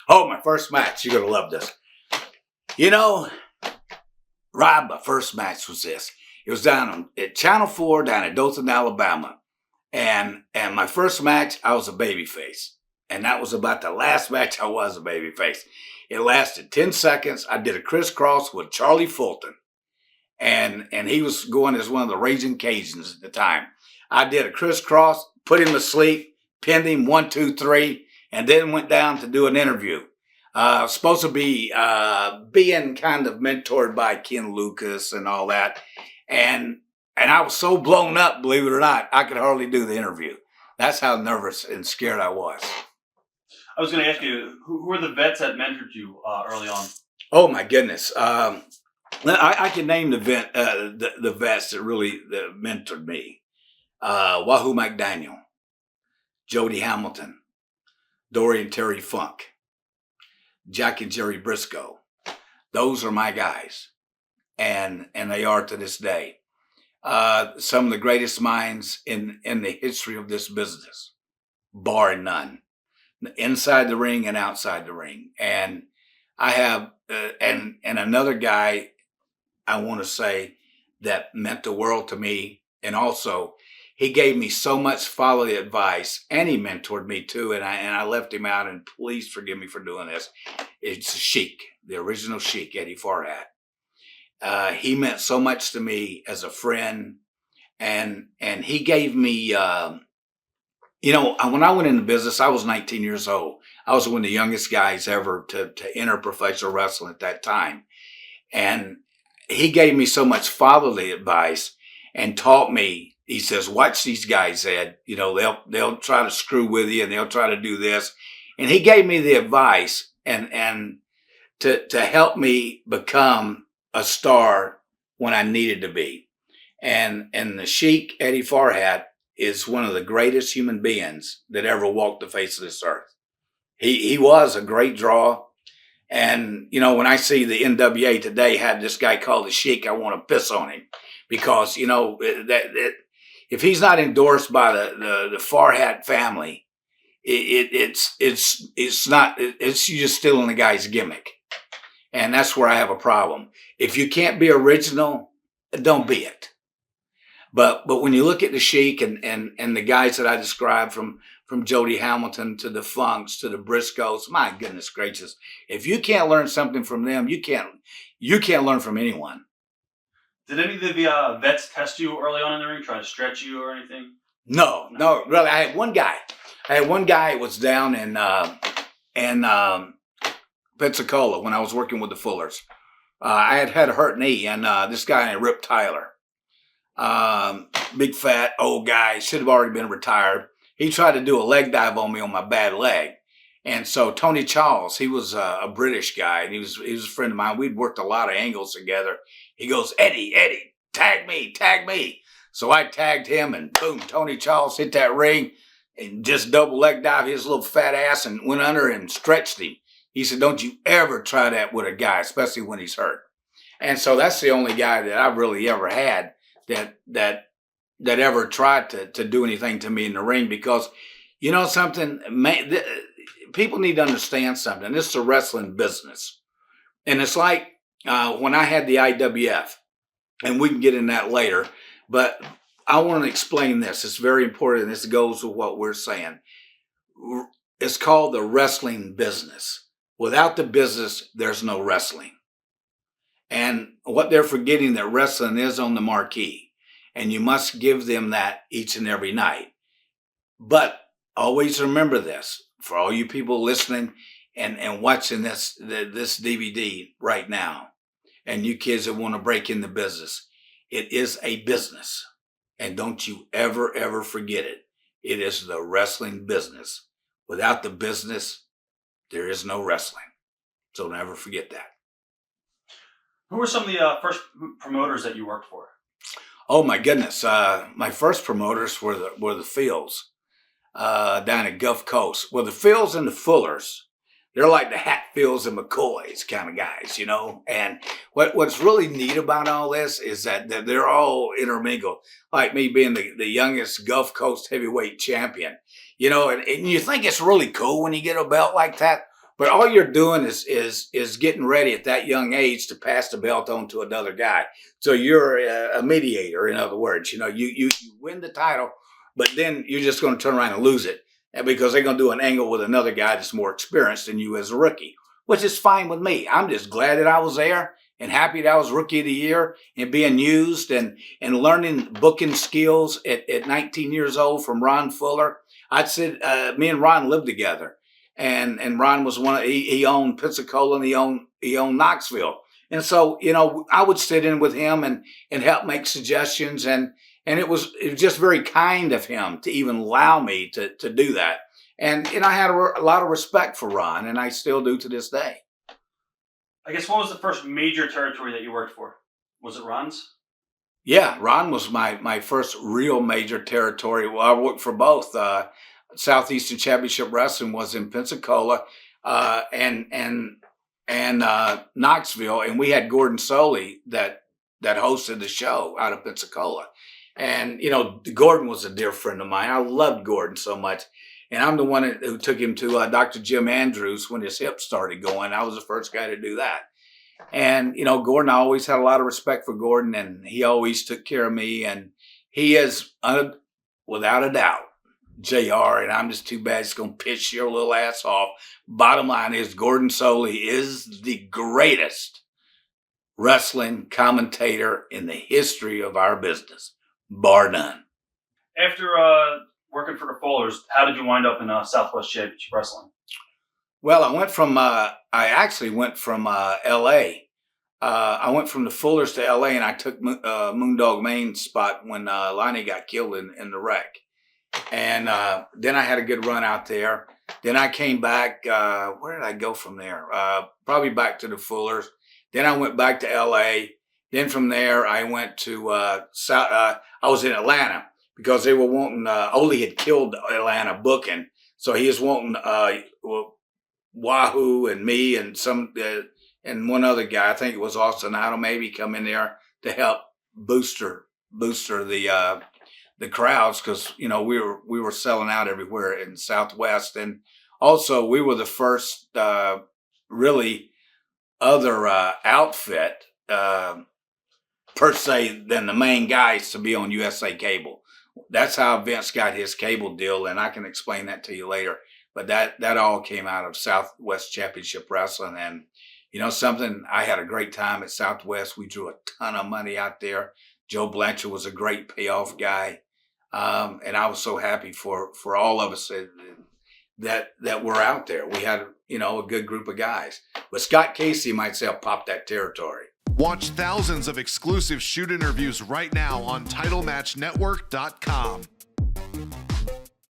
Oh, my first match. You're going to love this. You know, Rob, my first match was this. It was down at Channel 4 down at Dothan, Alabama. And my first match, I was a babyface. And that was about the last match I was a babyface. It lasted 10 seconds. I did a crisscross with Charlie Fulton. And he was going as one of the Raging Cajuns at the time. I did a crisscross, put him to sleep, pinned him 1, 2, 3, and then went down to do an interview. Supposed to be being kind of mentored by Ken Lucas and all that. And I was so blown up, believe it or not, I could hardly do the interview. That's how nervous and scared I was. I was going to ask you, who were the vets that mentored you early on? Oh, my goodness. I can name the vets that really mentored me. Wahoo McDaniel, Jody Hamilton, Dory and Terry Funk, Jack and Jerry Briscoe. Those are my guys. And they are to this day. Some of the greatest minds in the history of this business, bar none. Inside the ring and outside the ring. And I have, and another guy I want to say that meant the world to me. And also, he gave me so much follow advice, and he mentored me too. And I left him out, and please forgive me for doing this. It's Sheik, the original Sheik, Eddie Farhat. He meant so much to me as a friend, and he gave me, when I went into business, I was 19 years old. I was one of the youngest guys ever to enter professional wrestling at that time. And he gave me so much fatherly advice and taught me. He says, watch these guys, Ed. They'll try to screw with you and they'll try to do this. And he gave me the advice and to help me become a star when I needed to be. And the Sheik, Eddie Farhat, is one of the greatest human beings that ever walked the face of this earth. He was a great draw. And, when I see the NWA today had this guy called the Sheik, I want to piss on him because, that if he's not endorsed by the Farhat family, it's you're just stealing the guy's gimmick. And that's where I have a problem. If you can't be original, don't be it. But when you look at the Sheik and the guys that I described from Jody Hamilton to the Funks to the Briscos, my goodness gracious, if you can't learn something from them, you can't learn from anyone. Did any of the vets test you early on in the ring, try to stretch you or anything? No, really. I had one guy. Who was down in Pensacola when I was working with the Fullers. I had a hurt knee, and this guy named Rip Tyler, big fat old guy, should have already been retired. He tried to do a leg dive on me on my bad leg. And so Tony Charles, he was a British guy, and he was a friend of mine. We'd worked a lot of angles together. He goes, Eddie, tag me. So I tagged him, and boom, Tony Charles hit that ring and just double leg dive his little fat ass and went under and stretched him. He said, don't you ever try that with a guy, especially when he's hurt. And so that's the only guy that I've really ever had that ever tried to do anything to me in the ring, because something, people need to understand something. This is a wrestling business. And it's like when I had the IWF, and we can get in that later, but I want to explain this. It's very important. This goes with what we're saying. It's called the wrestling business. Without the business, there's no wrestling. And what they're forgetting, that wrestling is on the marquee, and you must give them that each and every night. But always remember this, for all you people listening and watching this DVD right now, and you kids that want to break in the business, it is a business. And don't you ever forget it. It is the wrestling business. Without the business, there is no wrestling. So never forget that. Who were some of the first promoters that you worked for? Oh my goodness! My first promoters were the Fields down at Gulf Coast. Well, the Fields and the Fullers, they're like the Hatfields and McCoys kind of guys, And what's really neat about all this is that they're all intermingled. Like me being the youngest Gulf Coast heavyweight champion, and you think it's really cool when you get a belt like that. But all you're doing is getting ready at that young age to pass the belt on to another guy. So you're a mediator, in other words. You win the title, but then you're just going to turn around and lose it, and because they're going to do an angle with another guy that's more experienced than you as a rookie, which is fine with me. I'm just glad that I was there and happy that I was Rookie of the Year and being used and learning booking skills at 19 years old from Ron Fuller. I'd said me and Ron lived together. And Ron was he owned Pensacola and he owned Knoxville. And so, I would sit in with him and help make suggestions. And it was just very kind of him to even allow me to do that. And I had a lot of respect for Ron, and I still do to this day. I guess, what was the first major territory that you worked for? Was it Ron's? Yeah, Ron was my first real major territory. Well, I worked for both. Southeastern Championship Wrestling was in Pensacola and Knoxville, and we had Gordon Soley that hosted the show out of Pensacola. And Gordon was a dear friend of mine. I loved Gordon so much, and I'm the one who took him to Dr. Jim Andrews when his hip started going. I was the first guy to do that. And Gordon, I always had a lot of respect for Gordon, and he always took care of me. And he is without a doubt JR, and I'm just too bad it's going to piss your little ass off. Bottom line is Gordon Soley is the greatest wrestling commentator in the history of our business, bar none. After working for the Fullers, how did you wind up in Southwest Championship Wrestling? Well, I actually went from L.A. I went from the Fullers to L.A. and I took Moondog Main's spot when Lonnie got killed in the wreck. And then I had a good run out there. Then I came back. Where did I go from there? Probably back to the Fullers. Then I went back to L.A. Then from there, I went to I was in Atlanta because they were wanting. Ole had killed Atlanta booking, so he was wanting Wahoo and me and and one other guy. I think it was Austin Idol maybe come in there to help booster the crowds, because we were selling out everywhere in Southwest, and also we were the first really other outfit per se than the main guys to be on USA Cable. That's how Vince got his cable deal, and I can explain that to you later. But that all came out of Southwest Championship Wrestling, and something, I had a great time at Southwest. We drew a ton of money out there. Joe Blanchard was a great payoff guy. And I was so happy for all of us that were out there. We had, a good group of guys. But Scott Casey might say popped that territory. Watch thousands of exclusive shoot interviews right now on TitleMatchNetwork.com.